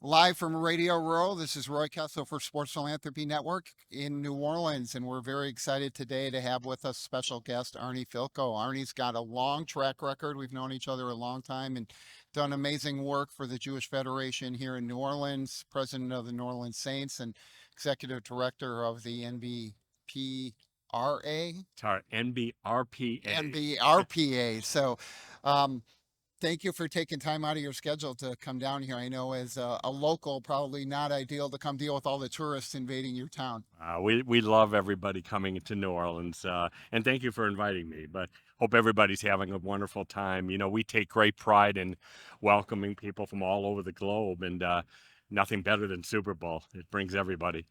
Live from Radio Row, this is Roy Kessel for Sports Philanthropy Network in New Orleans, and we're very excited today to have with us special guest Arnie Fielkow. Arnie's got a long track record. We've known each other a long time and done amazing work for the Jewish Federation here in New Orleans, president of the New Orleans Saints, and executive director of the NBPRA. Sorry, NBRPA. NBRPA. Um, Thank you for taking time out of your schedule to come down here. I know as a local, probably not ideal to come deal with all the tourists invading your town. We love everybody coming to New Orleans, and thank you for inviting me. But hope everybody's having a wonderful time. We take great pride in welcoming people from all over the globe, and nothing better than Super Bowl. It brings everybody.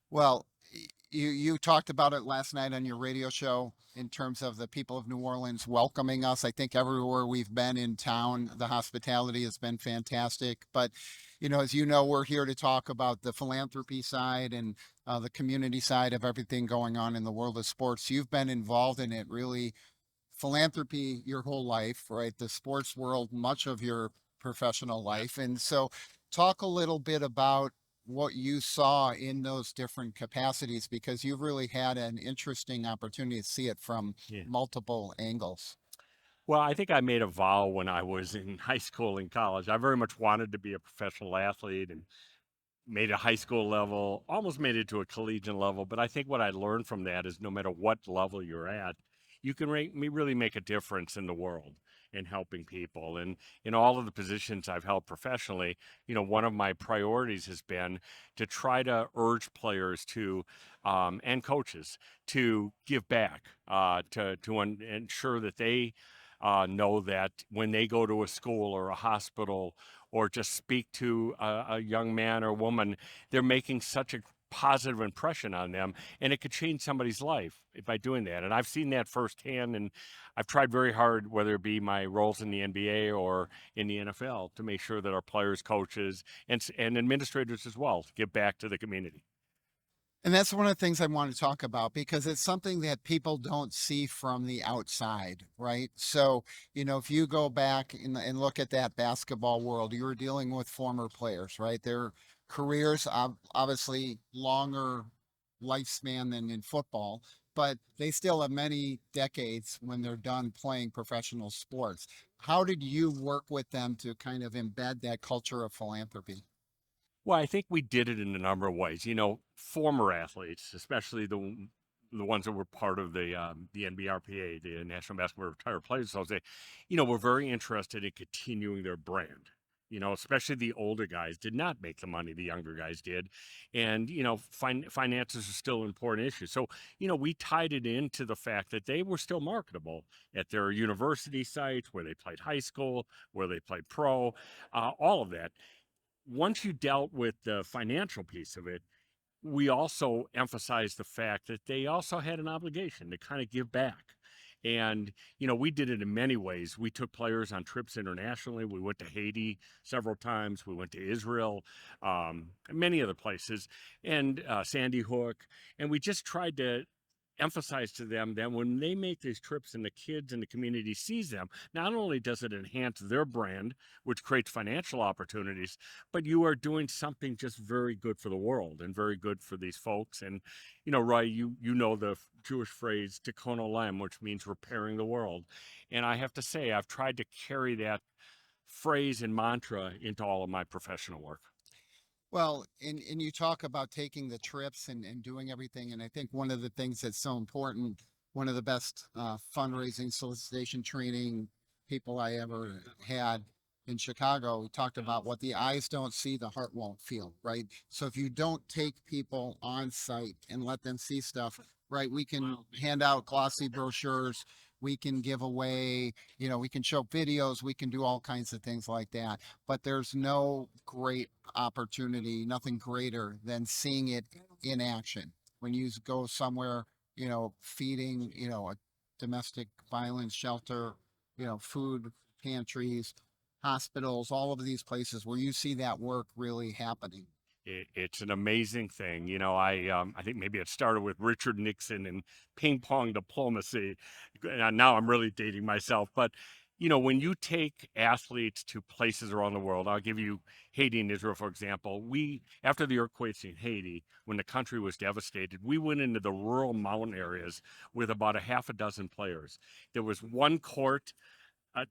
Well, you talked about it last night on your radio show in terms of the people of New Orleans welcoming us. I think everywhere we've been in town, the hospitality has been fantastic. But, as you know, we're here to talk about the philanthropy side and the community side of everything going on in the world of sports. You've been involved in it really, philanthropy your whole life, right? The sports world, much of your professional life. And so, talk a little bit about what you saw in those different capacities because you've really had an interesting opportunity to see it from Yeah. multiple angles. Well, I think I made a vow when I was in high school and college. I very much wanted to be a professional athlete and made a high school level, almost made it to a collegiate level. But I think what I learned from that is no matter what level you're at, you can really make a difference in the world in helping people. And in all of the positions I've held professionally, one of my priorities has been to try to urge players and coaches to give back, to ensure that they know that when they go to a school or a hospital or just speak to a young man or woman, they're making such a positive impression on them, and it could change somebody's life by doing that. And I've seen that firsthand, and I've tried very hard, whether it be my roles in the NBA or in the NFL, to make sure that our players, coaches, and administrators as well give back to the community. And that's one of the things I want to talk about because it's something that people don't see from the outside, right? So, if you go back and look at that basketball world, you were dealing with former players, right? Their careers obviously longer lifespan than in football, but they still have many decades when they're done playing professional sports. How did you work with them to kind of embed that culture of philanthropy? Well, I think we did it in a number of ways. Former athletes, especially the ones that were part of the NBRPA, the National Basketball Retired Players Association, were very interested in continuing their brand. Especially the older guys did not make the money the younger guys did, and finances are still an important issue. So we tied it into the fact that they were still marketable at their university sites where they played high school, where they played pro, all of that. Once you dealt with the financial piece of it, we also emphasized the fact that they also had an obligation to kind of give back. And, we did it in many ways. We took players on trips internationally. We went to Haiti several times. We went to Israel, many other places, and Sandy Hook. And we just tried to emphasize to them that when they make these trips and the kids and the community sees them, not only does it enhance their brand, which creates financial opportunities, but you are doing something just very good for the world and very good for these folks. And, Roy, you know the Jewish phrase tikkun olam, which means repairing the world. And I have to say, I've tried to carry that phrase and mantra into all of my professional work. Well, and you talk about taking the trips and doing everything. And I think one of the things that's so important, one of the best fundraising solicitation training people I ever had in Chicago, we talked about what the eyes don't see, the heart won't feel, right? So if you don't take people on site and let them see stuff, right, we can hand out glossy brochures, we can give away, we can show videos, we can do all kinds of things like that. But there's no great opportunity, nothing greater than seeing it in action. When you go somewhere, feeding, a domestic violence shelter, food pantries, hospitals, all of these places where you see that work really happening. It's an amazing thing. I think maybe it started with Richard Nixon and ping pong diplomacy. And now I'm really dating myself, but when you take athletes to places around the world, I'll give you Haiti and Israel, for example. After the earthquakes in Haiti, when the country was devastated, we went into the rural mountain areas with about a half a dozen players. There was one court,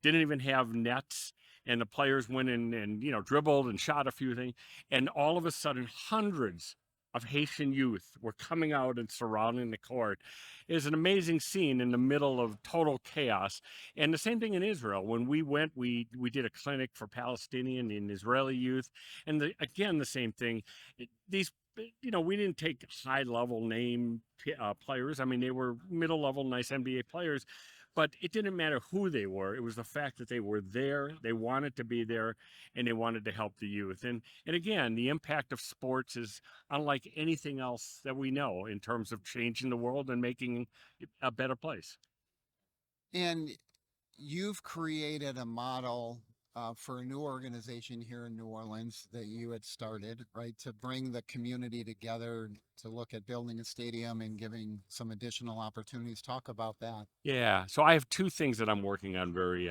didn't even have nets, and the players went in and dribbled and shot a few things, and all of a sudden hundreds of Haitian youth were coming out and surrounding the court. It was an amazing scene in the middle of total chaos. And the same thing in Israel. When we went, we did a clinic for Palestinian and Israeli youth, and again the same thing. These we didn't take high level name players. I mean, they were middle level, nice NBA players, but it didn't matter who they were. It was the fact that they were there, they wanted to be there, and they wanted to help the youth. And again, the impact of sports is unlike anything else that we know in terms of changing the world and making it a better place. And you've created a model for a new organization here in New Orleans that you had started, right, to bring the community together to look at building a stadium and giving some additional opportunities. Talk about that. Yeah. So I have two things that I'm working on very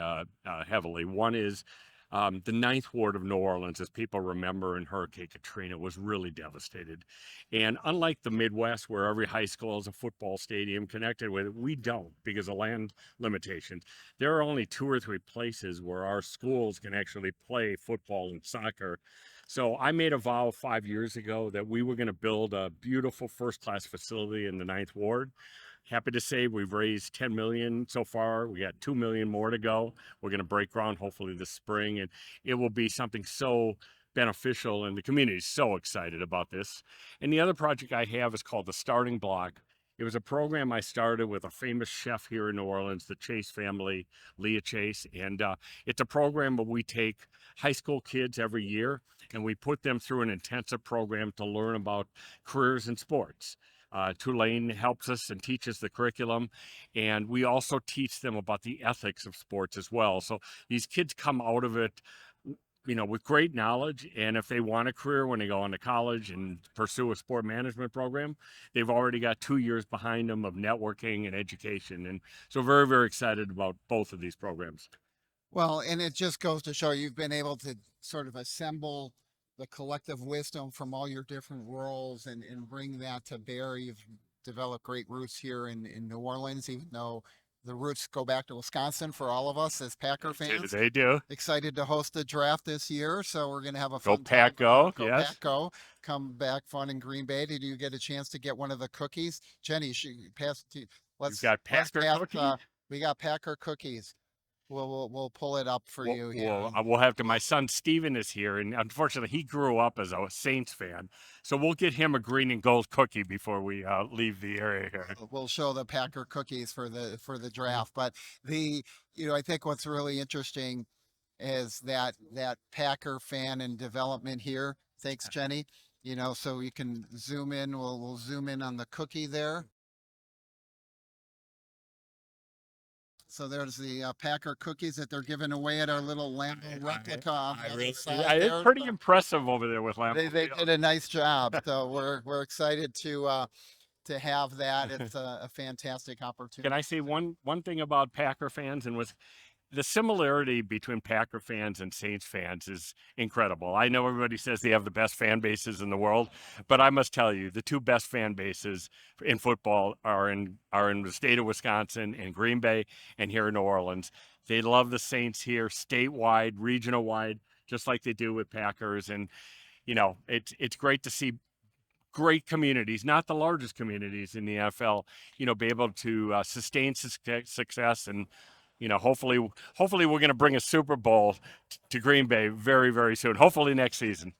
heavily. One is the Ninth Ward of New Orleans, as people remember, in Hurricane Katrina, was really devastated. And unlike the Midwest, where every high school has a football stadium connected with it, we don't because of land limitations. There are only 2 or 3 places where our schools can actually play football and soccer. So I made a vow 5 years ago that we were going to build a beautiful first-class facility in the Ninth Ward. Happy to say we've raised 10 million so far. We got 2 million more to go. We're going to break ground hopefully this spring, and it will be something so beneficial, and the community is so excited about this. And the other project I have is called the Starting Block. It was a program I started with a famous chef here in New Orleans, the Chase family, Leah Chase. And it's a program where we take high school kids every year and we put them through an intensive program to learn about careers in sports. Tulane helps us and teaches the curriculum, and we also teach them about the ethics of sports as well. So these kids come out of it, with great knowledge, and if they want a career when they go on to college and pursue a sport management program, they've already got 2 years behind them of networking and education. And so very, very excited about both of these programs. Well, and it just goes to show you've been able to sort of assemble the collective wisdom from all your different roles and bring that to bear. You've developed great roots here in New Orleans, even though the roots go back to Wisconsin for all of us as Packer fans. They do. Excited to host the draft this year, so we're going to have a Go fun Pack time. Go, Go yes. Pack Go. Come back fun in Green Bay. Did you get a chance to get one of the cookies? Jenny, she passed to let's You've got let's Packer pass, cookie? we got Packer cookies. We'll pull it up for you here. We'll have to. My son Steven is here, and unfortunately, he grew up as a Saints fan, so we'll get him a green and gold cookie before we leave the area here. We'll show the Packer cookies for the draft. But I think what's really interesting is that Packer fan and development here. Thanks, Jenny. So you can zoom in. We'll zoom in on the cookie there. So there's the Packer cookies that they're giving away at our little Lambeau replica. On the other side there. It's pretty impressive over there with Lambeau. They did a nice job. So we're excited to have that. It's a fantastic opportunity. Can I say one thing about Packer fans, and with the similarity between Packer fans and Saints fans is incredible. I know everybody says they have the best fan bases in the world, but I must tell you, the two best fan bases in football are in the state of Wisconsin, in Green Bay, and here in New Orleans. They love the Saints here, statewide, regional wide, just like they do with Packers. And it's great to see great communities, not the largest communities in the NFL, be able to sustain success. And hopefully we're going to bring a Super Bowl to Green Bay very, very soon. Hopefully next season.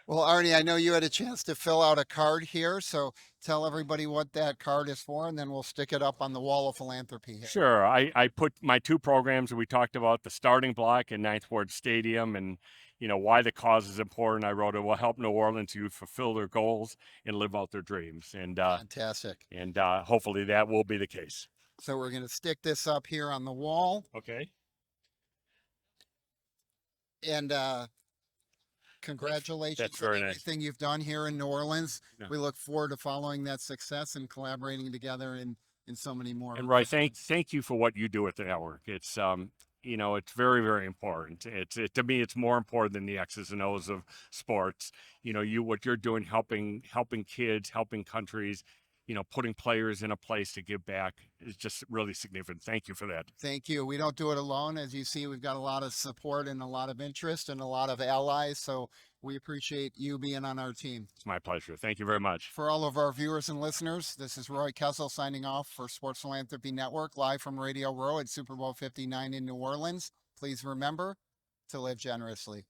Well, Arnie, I know you had a chance to fill out a card here, so tell everybody what that card is for, and then we'll stick it up on the wall of Philanthropy here. Sure. I put my 2 programs that we talked about, the Starting Block and Ninth Ward Stadium, and why the cause is important. I wrote it will help New Orleans youth fulfill their goals and live out their dreams. And fantastic. And hopefully that will be the case. So we're going to stick this up here on the wall. Okay. And congratulations on everything you've done here in New Orleans. Yeah. We look forward to following that success and collaborating together in so many more. And Roy, thank you for what you do at the network. It's it's very, very important. To me, it's more important than the X's and O's of sports. What you're doing, helping kids, helping countries, putting players in a place to give back is just really significant. Thank you for that. Thank you. We don't do it alone. As you see, we've got a lot of support and a lot of interest and a lot of allies. So we appreciate you being on our team. It's my pleasure. Thank you very much. For all of our viewers and listeners, this is Roy Kessel signing off for Sports Philanthropy Network, live from Radio Row at Super Bowl 59 in New Orleans. Please remember to live generously.